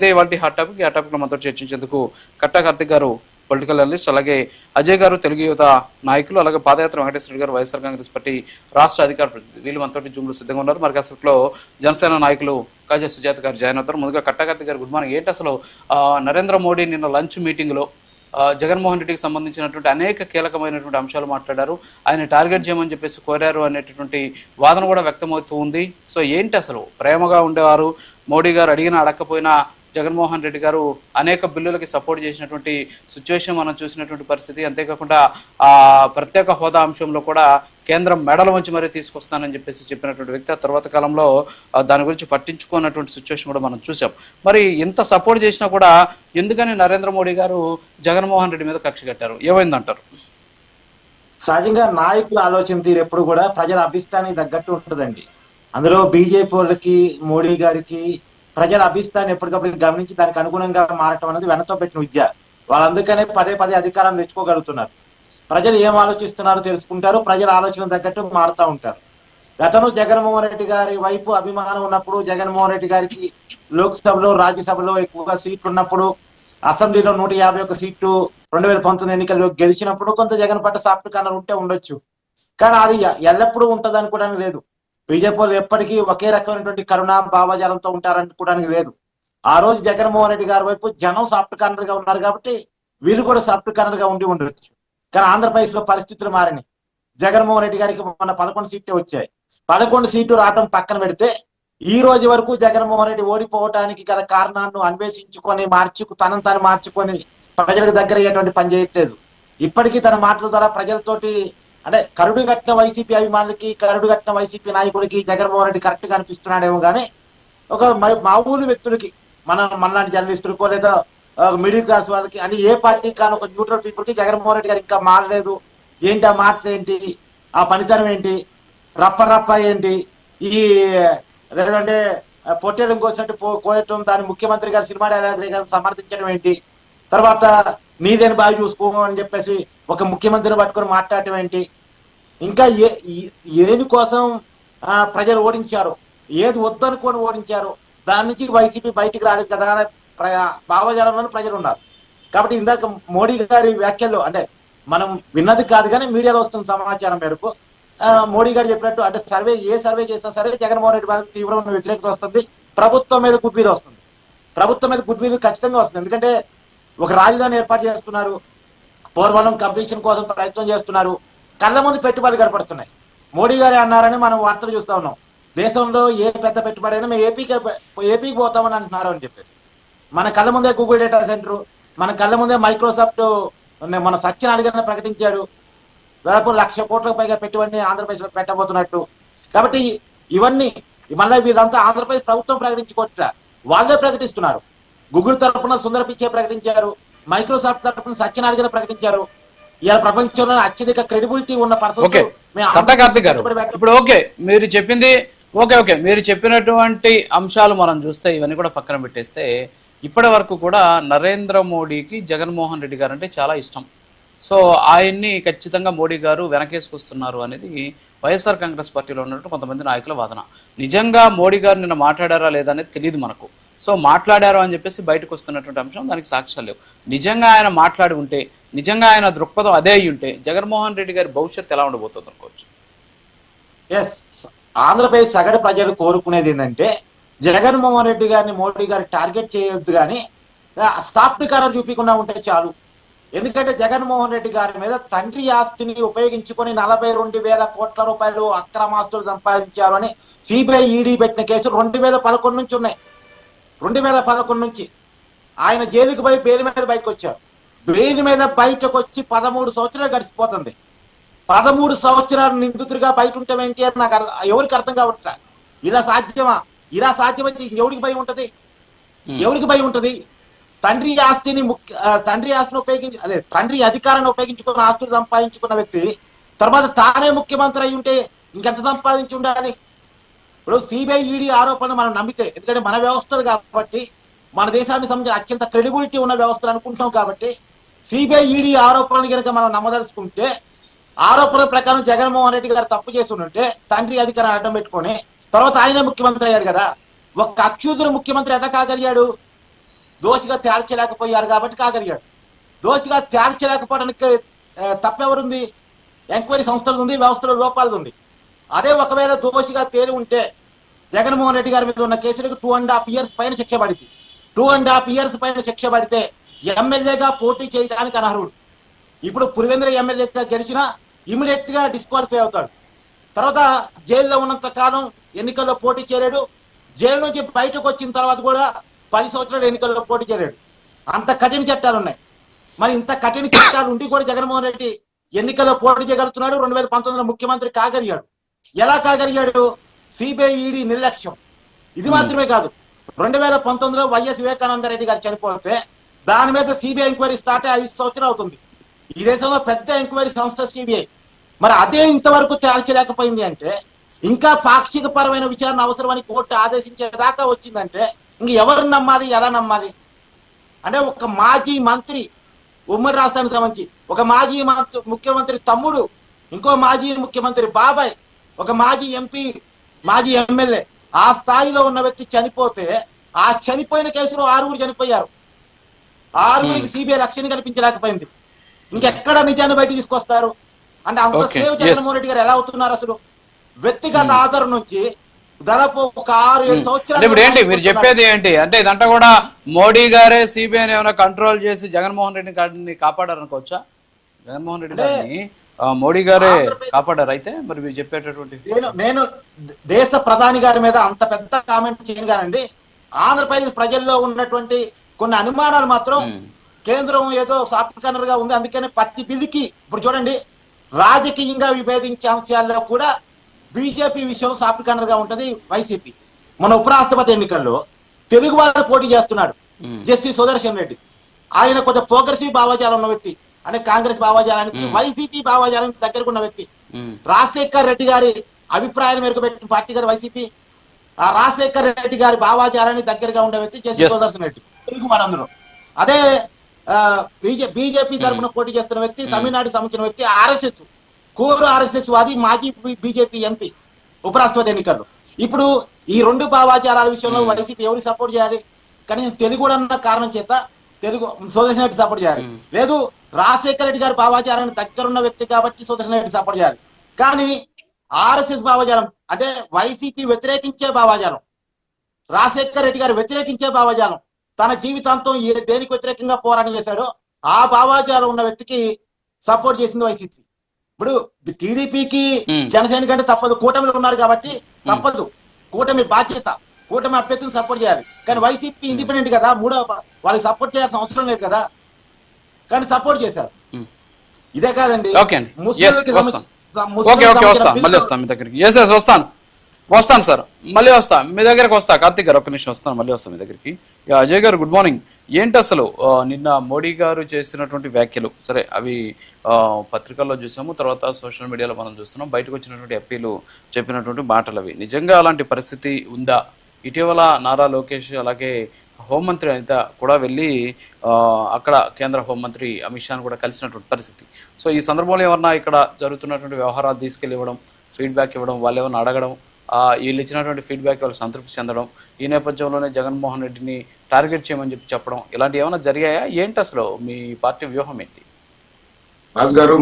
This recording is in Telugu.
ఇదే వాటి హాట్ టాపిక్. ఆ టాపిక్ లో మనతో చర్చించేందుకు కట్టా కార్తిక్ గారు పొలిటికల్ అనలిస్ట్, అలాగే అజయ్ గారు తెలుగు యువత నాయకులు, అలాగే పాదయాత్ర వెంకటేశ్వర గారు వైఎస్ఆర్ కాంగ్రెస్ పార్టీ రాష్ట్ర అధికార ప్రతినిధి, వీళ్ళు మనతోటి జూమ్లో సిద్ధంగా ఉన్నారు. మరి అసలు జనసేన నాయకులు కాజా సుజాత గారు జాయిన్ అవుతారు. ముందుగా కట్టా కార్తిక్ గారు గుడ్ మార్నింగ్. ఏంటి అసలు నరేంద్ర మోడీ నిన్న లంచ్ మీటింగ్ లో జగన్మోహన్ రెడ్డికి సంబంధించినటువంటి అనేక కీలకమైనటువంటి అంశాలు మాట్లాడారు, ఆయన టార్గెట్ చేయమని చెప్పేసి కోరారు అనేటటువంటి వాదన కూడా వ్యక్తమవుతూ ఉంది. సో ఏంటి అసలు ప్రేమగా ఉండేవారు, మోడీ గారు అడిగినా అడగకపోయినా జగన్మోహన్ రెడ్డి గారు అనేక బిల్లులకి సపోర్ట్ చేసినటువంటి సిచ్యువేషన్ మనం చూసినటువంటి పరిస్థితి. అంతేకాకుండా ప్రత్యేక హోదా అంశంలో కూడా కేంద్రం మెడల వంచి మరీ తీసుకొస్తానని చెప్పేసి చెప్పినటువంటి వ్యక్తి, ఆ తర్వాత కాలంలో దాని గురించి పట్టించుకున్నటువంటి సిచ్యువేషన్ కూడా మనం చూసాం. మరి ఇంత సపోర్ట్ చేసినా కూడా ఎందుకని నరేంద్ర మోడీ గారు జగన్మోహన్ రెడ్డి మీద కక్ష కట్టారు, ఏమైందంటారు? సహజంగా నాయకుల ఆలోచన తీరు ఎప్పుడు కూడా ప్రజల అభిష్టానికి తగ్గట్టు ఉంటుందండి. అందులో బీజేపీ వాళ్ళకి, మోడీ గారికి ప్రజల అభిష్టాన్ని ఎప్పటికప్పుడు గమనించి దానికి అనుగుణంగా మారటం అనేది వెనతో పెట్టిన విద్య. వాళ్ళందుకనే పదే పదే అధికారం తెచ్చుకోగలుగుతున్నారు. ప్రజలు ఏం ఆలోచిస్తున్నారో తెలుసుకుంటారు, ప్రజల ఆలోచన తగ్గట్టు మారుతూ ఉంటారు. గతంలో జగన్మోహన్ రెడ్డి గారి వైపు అభిమానం ఉన్నప్పుడు, జగన్మోహన్ రెడ్డి గారికి లోక్సభలో రాజ్యసభలో ఎక్కువగా సీట్లు ఉన్నప్పుడు, అసెంబ్లీలో 151 సీట్లు 2019 ఎన్నికల్లో గెలిచినప్పుడు కొంత జగన్ పట్ల సాఫ్ట్ కార్నర్ ఉంటే ఉండొచ్చు. కానీ అది ఎల్లప్పుడూ ఉంటది అనుకోవడానికి లేదు. బీజేపీ వాళ్ళు ఎప్పటికీ ఒకే రకమైనటువంటి కరుణ భావజాలంతో ఉంటారనుకోవడానికి లేదు. ఆ రోజు జగన్మోహన్ రెడ్డి గారి వైపు జనం సాఫ్ట్ కార్నర్ గా ఉన్నారు కాబట్టి వీళ్ళు కూడా సాఫ్ట్ కార్నర్ గా ఉండి ఉండొచ్చు. కానీ ఆంధ్రప్రదేశ్ లో పరిస్థితులు మారినాయి. జగన్మోహన్ రెడ్డి గారికి మన 11 సీట్లు వచ్చాయి. 11 సీట్లు రావడం పక్కన పెడితే ఈ రోజు వరకు జగన్మోహన్ రెడ్డి ఓడిపోవటానికి గల కారణాలను అన్వేషించుకొని తనను తాను మార్చుకొని ప్రజలకు దగ్గర అయ్యేటువంటి పని చేయట్లేదు. ఇప్పటికీ తన మాటల ద్వారా ప్రజలతోటి అంటే కరుడు కట్టిన వైసీపీ అభిమానులకి, కరుడు కట్టిన వైసీపీ నాయకుడికి జగన్మోహన్ రెడ్డి కరెక్ట్ గా అనిపిస్తున్నాడేమో కానీ ఒక మామూలు వ్యక్తులకి, మనలాంటి జర్నలిస్టులకో లేదా మిడిల్ క్లాస్ వాళ్ళకి అని ఏ పార్టీ కానీ ఒక న్యూట్రల్ పీపుల్ కి జగన్మోహన్ రెడ్డి గారు ఇంకా మారలేదు. ఏంటి ఆ మాటలు ఏంటి, ఆ పనితనం ఏంటి, రప్ప ఏంటి, ఈ లేదంటే పొట్టేలం కోసినట్టు కోయటం, దాని ముఖ్యమంత్రి గారు సినిమా డైలాగ్ గారిని సమర్థించడం ఏంటి, తర్వాత నీదేని బాగా చూసుకో అని చెప్పేసి ఒక ముఖ్యమంత్రిని పట్టుకొని మాట్లాడటం ఏంటి, ఇంకా ఏది కోసం ప్రజలు ఓడించారు, ఏది వద్దనుకొని ఓడించారు, దాని నుంచి వైసీపీ బయటికి రాలేదు కదా అనే భావజాలంలో ప్రజలు ఉన్నారు. కాబట్టి ఇందాక మోడీ గారి వ్యాఖ్యల్లో అంటే మనం విన్నది కాదు కానీ మీడియాలో వస్తున్న సమాచారం మేరకు మోడీ గారు చెప్పినట్టు అంటే ఏ సర్వే చేసినా సరే జగన్మోహన్ రెడ్డి గారికి తీవ్రమైన వ్యతిరేకత వస్తుంది, ప్రభుత్వం మీద గుడ్ విల్ వస్తుంది. ప్రభుత్వం మీద గుడ్ విల్ ఖచ్చితంగా వస్తుంది. ఎందుకంటే ఒక రాజధాని ఏర్పాటు చేస్తున్నారు, పోలవరం కంప్లీషన్ కోసం ప్రయత్నం చేస్తున్నారు, కళ్ళ ముందు పెట్టుబడులు కనపడుతున్నాయి. మోడీ గారే అన్నారని మనం వార్తలు చూస్తా ఉన్నాం. దేశంలో ఏ పెద్ద పెట్టుబడి అయినా మేము ఏపీకి పోతామని అంటున్నారు అని చెప్పేసి. మన కళ్ళ ముందే గూగుల్ డేటా సెంటర్, మన కళ్ళ ముందే మైక్రోసాఫ్ట్ మన సత్యనారాయణ ప్రకటించాడు. దాదాపు 1,00,000 కోట్లకు పైగా పెట్టుబడిని ఆంధ్రప్రదేశ్ లో పెట్టబోతున్నట్టు. కాబట్టి ఇవన్నీ మళ్ళీ వీళ్ళంతా ఆంధ్రప్రదేశ్ ప్రభుత్వం ప్రకటించుకోవట్ల, వాళ్ళే ప్రకటిస్తున్నారు. గూగుల్ తరఫున సుందర పిచ్చే ప్రకటించారు, మైక్రోసాఫ్ట్ తరఫున సత్యనారాయణ ప్రకటించారు. ఇలా ప్రపంచంలో అత్యధిక క్రెడిబిలిటీ ఉన్న పర్సన్. ఇప్పుడు మీరు చెప్పింది ఓకే, మీరు చెప్పినటువంటి అంశాలు మనం చూస్తే ఇవన్నీ కూడా పక్కన పెట్టేస్తే ఇప్పటి వరకు కూడా నరేంద్ర మోడీకి జగన్మోహన్ రెడ్డి గారు అంటే చాలా ఇష్టం. సో ఆయన్ని ఖచ్చితంగా మోడీ గారు వెనకేసుకొస్తున్నారు అనేది వైఎస్ఆర్ కాంగ్రెస్ పార్టీలో ఉన్నట్టు కొంతమంది నాయకుల వాదన. నిజంగా మోడీ గారు నిన్న మాట్లాడారా లేదా అనేది తెలియదు మనకు. సో మాట్లాడారు అని చెప్పేసి బయటకు వస్తున్నటువంటి అంశం, దానికి సాక్ష్యాలు లేవు. నిజంగా ఆయన మాట్లాడి ఉంటే, నిజంగా ఆయన దృక్పథం అదే అయి ఉంటే జగన్మోహన్ రెడ్డి గారి భవిష్యత్తు ఎలా ఉండబోతుంది అనుకోవచ్చు? ఆంధ్రప్రదేశ్ సగటు ప్రజలు కోరుకునేది ఏంటంటే జగన్మోహన్ రెడ్డి గారిని మోడీ గారి టార్గెట్ చేయొద్దు కానీ సాఫ్ట్ కార్నర్ చూపించకుండా ఉంటే చాలు. ఎందుకంటే జగన్మోహన్ రెడ్డి గారి మీద తండ్రి ఆస్తిని ఉపయోగించుకొని 42,000 కోట్ల రూపాయలు అక్రమాస్తులు సంపాదించారు అని సిబిఐ ఈడీ పెట్టిన కేసులు 2011 నుంచి ఉన్నాయి. 2011 నుంచి ఆయన జైలుకి పోయి బెయిల్ మీద బయటకు వచ్చారు. బెయిల్ మీద బయటకు వచ్చి 13 సంవత్సరాలు గడిచిపోతుంది. 13 సంవత్సరాలు నిందితుడిగా బయట ఉంటాం ఏంటి అని నాకు ఎవరికి అర్థం కావట్లే. ఇలా సాధ్యమా? ఇలా సాధ్యమైతే ఎవరికి భయం ఉంటది? ఎవరికి భయం ఉంటది? తండ్రి ఆస్తిని ఉపయోగించి తండ్రి అధికారాన్ని ఉపయోగించుకున్న ఆస్తులు సంపాదించుకున్న వ్యక్తి తర్వాత తానే ముఖ్యమంత్రి అయి ఉంటే ఇంకెంత సంపాదించి ఉండాలి? ఇప్పుడు సిబిఐ ఈడీ ఆరోపణలు మనం నమ్మితే, ఎందుకంటే మన వ్యవస్థలు కాబట్టి, మన దేశానికి సంబంధించిన అత్యంత క్రెడిబిలిటీ ఉన్న వ్యవస్థలు అనుకుంటున్నాం కాబట్టి సిబిఐ ఈడీ ఆరోపణలు కనుక మనం నమ్మదలుచుకుంటే ఆరోపణల ప్రకారం జగన్మోహన్ రెడ్డి గారు తప్పు చేసి ఉంటే తండ్రి అధికారాన్ని అడ్డం పెట్టుకొని తర్వాత ఆయనే ముఖ్యమంత్రి అయ్యాడు కదా. ఒక అచ్యుతుడు ముఖ్యమంత్రి ఎట్లా కాగలిగాడు? దోషిగా తేల్చలేకపోయారు కాబట్టి కాగలిగాడు. దోషిగా తేల్చలేకపోవడానికి తప్పెవరుంది? ఎంక్వైరీ సంస్థలు ఉంది, వ్యవస్థలో లోపాలు ఉంది. అదే ఒకవేళ దోషిగా తేలి ఉంటే జగన్మోహన్ రెడ్డి గారి మీద ఉన్న కేసులకు 2.5 years పైన శిక్ష పడింది. 2.5 years పైన శిక్ష పడితే ఎమ్మెల్యేగా పోటీ చేయడానికి అనర్హుడు. ఇప్పుడు పులివెందుల ఎమ్మెల్యేగా గెలిచినా ఇమీడియట్ గా డిస్క్వాలిఫై అవుతాడు. తర్వాత జైల్లో ఉన్నంత కాలం ఎన్నికల్లో పోటీ చేయలేడు. జైలు నుంచి బయటకు వచ్చిన తర్వాత కూడా 10 సంవత్సరాలు ఎన్నికల్లో పోటీ చేయలేడు. అంత కఠిన చట్టాలు ఉన్నాయి. మరి ఇంత కఠిన చట్టాలు ఉండి కూడా జగన్మోహన్ రెడ్డి ఎన్నికల్లో పోటీ చేయగలుగుతున్నాడు. 2019లో ముఖ్యమంత్రి కాగలిగాడు. ఎలా కాగలిగాడు? సిబిఐ ఈడీ నిర్లక్ష్యం. ఇది మాత్రమే కాదు, 2019లో వైఎస్ వివేకానంద రెడ్డి గారు చనిపోతే దాని మీద సిబిఐ ఎంక్వైరీ స్టార్ట్ 5 సంవత్సరాలు అవుతుంది. ఈ దేశంలో పెద్ద ఎంక్వైరీ సంస్థ సిబిఐ. మరి అదే ఇంతవరకు తేల్చలేకపోయింది అంటే, ఇంకా పాక్షిక పరమైన విచారణ అవసరమని కోర్టు ఆదేశించేదాకా వచ్చిందంటే ఇంక ఎవరిని నమ్మాలి, ఎలా నమ్మాలి? అంటే ఒక మాజీ మంత్రి, ఉమ్మడి రాష్ట్రానికి సంబంధించి ఒక మాజీ ముఖ్యమంత్రి తమ్ముడు, ఇంకో మాజీ ముఖ్యమంత్రి బాబాయ్, ఒక మాజీ ఎంపీ, మాజీ ఎమ్మెల్యే, ఆ స్థాయిలో ఉన్న వ్యక్తి చనిపోతే ఆ చనిపోయిన కేసులో 6 చనిపోయారు. 6 సిబిఐ రక్షణ కనిపించలేకపోయింది. ఇంకెక్కడ నిజాన్ని బయట తీసుకొస్తారు? అంటే అంత సేవ్ జగన్మోహన్ రెడ్డి గారు ఎలా అవుతున్నారు? అసలు వ్యక్తిగత ఆధారం నుంచి దాదాపు ఒక 6-7 సంవత్సరాలు. ఇప్పుడు ఏంటి మీరు చెప్పేది ఏంటి అంటే, ఇదంతా కూడా మోడీ గారే సిబిఐని ఏమైనా కంట్రోల్ చేసి జగన్మోహన్ రెడ్డిని కాపాడారు అనుకోవచ్చా? జగన్మోహన్ రెడ్డి గారిని మోడీ గారే కాపాడారు. అయితే మరి మీరు చెప్పేటటువంటి నేను దేశ ప్రధాని గారి మీద అంత పెద్ద కామెంట్ చేయను కానండి. ఆంధ్రప్రదేశ్ ప్రజల్లో ఉన్నటువంటి కొన్ని అనుమానాలు మాత్రం కేంద్రం ఏదో సాఫ్ట్ కార్నర్ గా ఉంది. అందుకని ప్రతి బిల్లుకి ఇప్పుడు చూడండి, రాజకీయంగా విభేదించే అంశాల్లో కూడా బీజేపీ విషయం సాఫ్ట్ కార్నర్ గా ఉంటది వైసీపీ. మన ఉపరాష్ట్రపతి ఎన్నికల్లో తెలుగు వారు పోటీ చేస్తున్నాడు, జస్టిస్ సుదర్శన్ రెడ్డి. ఆయన కొంచెం ప్రోగ్రెసివ్ భావజాలం ఉన్న వ్యక్తి, అంటే కాంగ్రెస్ భావజాలానికి వైసీపీ భావజాలానికి దగ్గరకు ఉన్న వ్యక్తి. రాజశేఖర్ రెడ్డి గారి అభిప్రాయాన్ని మేరకు పెట్టిన పార్టీ గారు వైసీపీ. ఆ రాజశేఖర్ రెడ్డి గారి భావజాలానికి దగ్గరగా ఉండే వ్యక్తి జస్టిస్ సుదర్శన్ రెడ్డి, తెలుగు వారందరూ. అదే బీజేపీ తరఫున పోటీ చేస్తున్న వ్యక్తి, తమిళనాడు సంబంధించిన వ్యక్తి, ఆర్ఎస్ఎస్ కోరు ఆర్ఎస్ఎస్ వాది, మాజీ బీజేపీ ఎంపీ ఉపరాష్ట్రపతి ఎన్నికల్లో. ఇప్పుడు ఈ 2 భావాచారాల విషయంలో వైసీపీ ఎవరు సపోర్ట్ చేయాలి? కనీసం తెలుగు అన్న కారణం చేత తెలుగు సుదర్శన్ రెడ్డి సపోర్ట్ చేయాలి. లేదు, రాజశేఖర రెడ్డి గారి భావాచారానికి దగ్గరున్న వ్యక్తి కాబట్టి సుదర్శన్ రెడ్డి సపోర్ట్ చేయాలి. కానీ ఆర్ఎస్ఎస్ భావజాలం అంటే వైసీపీ వ్యతిరేకించే భావజాలం, రాజశేఖర రెడ్డి గారు వ్యతిరేకించే భావజాలం, తన జీవితాంతం దేనికి వ్యతిరేకంగా పోరాటం చేశాడో ఆ భావజాలం ఉన్న వ్యక్తికి సపోర్ట్ చేసింది వైసీపీ. ఇప్పుడు టీడీపీకి జనసేన కంటే తప్పదు, కూటమిలో ఉన్నారు కాబట్టి తప్పదు, కూటమి బాధ్యత, కూటమి అభ్యర్థిని సపోర్ట్ చేయాలి. కానీ వైసీపీ ఇండిపెండెంట్ కదా, వాళ్ళకి సపోర్ట్ చేయాల్సిన అవసరం లేదు కదా, కానీ సపోర్ట్ చేశారు. ఇదే కాదండి, వస్తాను సార్, మళ్ళీ వస్తా మీ దగ్గరకు వస్తా. కార్తీక్ గారు ఒక్క నిమిషం వస్తాను, మళ్ళీ వస్తాను మీ దగ్గరికి. అజయ్ గారు గుడ్ మార్నింగ్. ఏంటి అసలు నిన్న మోడీ గారు చేసినటువంటి వ్యాఖ్యలు, సరే అవి పత్రికల్లో చూసాము, తర్వాత సోషల్ మీడియాలో మనం చూస్తున్నాం, బయటకు వచ్చినటువంటి ఎంపీలు చెప్పినటువంటి మాటలు అవి నిజంగా అలాంటి పరిస్థితి ఉందా? ఇటీవల నారా లోకేష్ అలాగే హోంమంత్రి అనిత కూడా వెళ్ళి అక్కడ కేంద్ర హోంమంత్రి అమిత్ షాను కూడా కలిసినటువంటి పరిస్థితి. సో ఈ సందర్భంలో ఏమన్నా ఇక్కడ జరుగుతున్నటువంటి వ్యవహారాలు తీసుకెళ్ళి ఇవ్వడం, ఫీడ్బ్యాక్ ఇవ్వడం, వాళ్ళు ఏమన్నా అడగడం, వీళ్ళు ఇచ్చినటువంటి ఫీడ్బ్యాక్ వాళ్ళు సంతృప్తి చెందడం, ఈ నేపథ్యంలోనే జగన్మోహన్ రెడ్డిని టార్గెట్ చేయమని చెప్పడం, ఇలాంటి ఏమైనా జరిగాయా? ఏంటి అసలు మీ పార్టీ వ్యూహం ఏంటి? రాజు గారు?